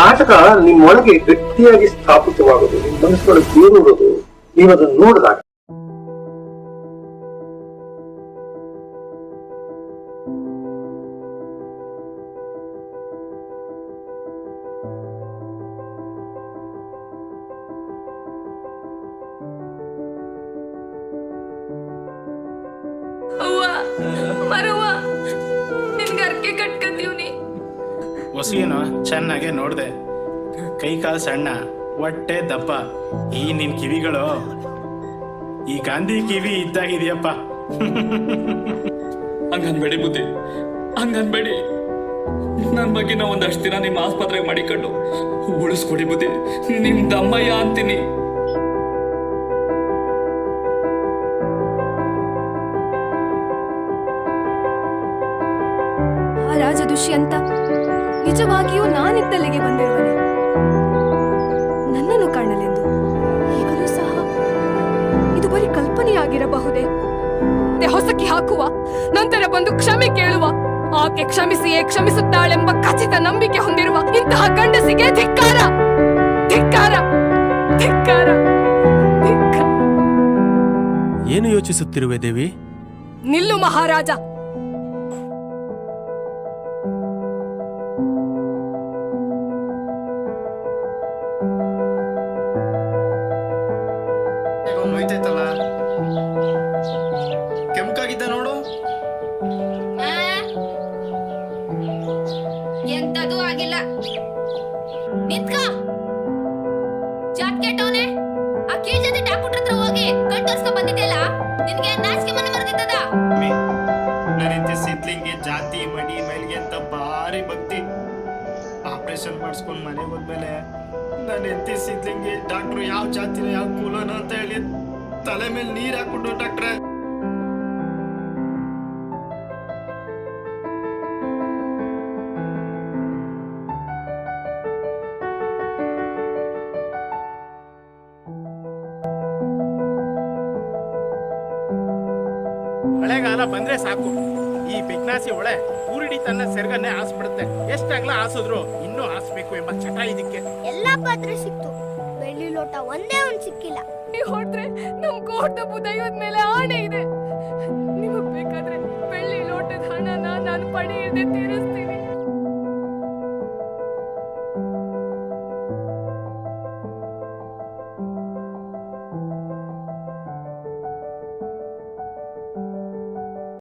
ನಾಟಕ ನಿಮ್ಮೊಳಗೆ ಗಟ್ಟಿಯಾಗಿ ಸ್ಥಾಪಿತವಾಗುವುದು, ನಿಮ್ಮ ಮನಸ್ಸೊಳಗೆ ಬೇರೂರೋದು ನೀವು ಅದನ್ನು ನೋಡಿದಾಗ. ಹೊಸೇನೋ ಚೆನ್ನಾಗೆ ನೋಡ್ದೆ, ಕೈ ಕಾಲು ಸಣ್ಣ, ಹೊಟ್ಟೆ ದಪ್ಪ. ಈ ನಿನ್ ಕಿವಿಗಳು ಈ ಗಾಂಧಿ ಕಿವಿ ಇದ್ದಾಗಿದೆಯಪ್ಪ. ಹಂಗನ್ಬೇಡಿ ಬುದ್ಧಿ, ಹಂಗನ್ಬೇಡಿ. ನನ್ ಬಗ್ಗೆ ಒಂದಷ್ಟು ದಿನ ನಿಮ್ಮ ಆಸ್ಪತ್ರೆಗೆ ಮಾಡಿಕೊಂಡು ಉಳಿಸ್ಕೊಡಿ ಬುದ್ಧಿ. ನಿಮ್ ದಮ್ಮಯ್ಯ ಅಂತೀನಿ. ರಾಜ ದುಷ್ಯಂತ ನಿಜವಾಗಿಯೂ ನಾನಿದ್ದಲ್ಲಿಗೆ ಬಂದಿರುವನೆ, ನನ್ನನ್ನು ಕಾಣಲೆಂದು. ಈಗಲೂ ಸಹ ಇದು ಬರೀ ಕಲ್ಪನೆಯಾಗಿರಬಹುದೇ? ಹೊಸಕಿ ಹಾಕುವ, ನಂತರ ಬಂದು ಕ್ಷಮೆ ಕೇಳುವ, ಆಕೆ ಕ್ಷಮಿಸಿಯೇ ಕ್ಷಮಿಸುತ್ತಾಳೆಂಬ ಖಚಿತ ನಂಬಿಕೆ ಹೊಂದಿರುವ ಇಂತಹ ಗಂಡಸಿಗೆ ಧಿಕ್ಕಾರ, ಧಿಕ್ಕಾರ, ಧಿಕ್ಕಾರ, ಧಿಕ್ಕಾರ. ಏನು ಯೋಚಿಸುತ್ತಿರುವೆ ದೇವಿ? ನಿಲ್ಲು ಮಹಾರಾಜ. ಕೆಂಪಾಗಿದ್ದ ನೋಡು. ಎಂತದೂ ಆಗಿಲ್ಲ. ನಿಂತ್ಕ. ಜಾತ್ ಕೆಟ್ಟವನೆ, ಆ ಕೀಳ್ ಜೊತೆ ಡಾಕ್ಟರ್ ಹತ್ರ ಹೋಗಿ ಕಣ್ ತೋರ್ಸ್ಕೊಂಡ್ ಬಂದಿದ್ದೆಲ್ಲ ನಿನ್ಗೆ ನಾಚಿಕೆ ಮನೆ ಮರೆದಿದ್ದದ? ನನ್ನ ಸಿದ್ಲಿಂಗೆ ಜಾತಿ ಮಡಿ ಮೈಲಿಗೆ ಅಂತ ಭಾರಿ ಭಕ್ತಿ. ಆಪರೇಷನ್ ಮಾಡಿಸ್ಕೊಂಡ್ ಮನೆಗೆ ಹೋದ್ಮೇಲೆ ನನ್ನ ಹೆಂಡತಿ ಸಿದ್ಲಿಂಗೆ ಡಾಕ್ಟ್ರು ಯಾವ ಜಾತಿನ ಯಾವ ಕುಲನ ಅಂತ ಹೇಳಿ ತಲೆ ಮೇಲೆ ನೀರ್ ಹಾಕ್ಬಿಟ್ಟು, ಡಾಕ್ಟ್ರೆ ಮಳೆಗಾಲ ಬಂದ್ರೆ ಸಾಕು, ಈ ಬಿಗ್ನಾಸಿ ಒಳೆ ಊರಿಡಿ ತನ್ನ ಸೆರಗನ್ನೇ ಹಾಸ್ಬಿಡುತ್ತೆ. ಎಷ್ಟಾಗ್ಲ ಹಾಸಿದ್ರು ಇನ್ನೂ ಹಾಸ್ಬೇಕು ಎಂಬ ಚಟ ಇದಕ್ಕೆ. ಎಲ್ಲಾ ಪಾತ್ರೆ ಸಿಕ್ತು, ಬೆಳ್ಳಿ ಲೋಟ ಒಂದೇ ಒಂದ್ ಸಿಕ್ಕಿಲ್ಲ. ನೀವು ಹೊರಟ್ರೆ ನಮ್ ಕೋಟಪ್ಪು ದೈವದ ಮೇಲೆ ಆಣೆ ಇದೆ. ನಿಮಗ್ ಬೇಕಾದ್ರೆ ಬೆಳ್ಳಿ ಲೋಟದ ಹಣನ ನಾನು ಪಡೆಯದೆ ತೀರಿಸ್ತೀನಿ.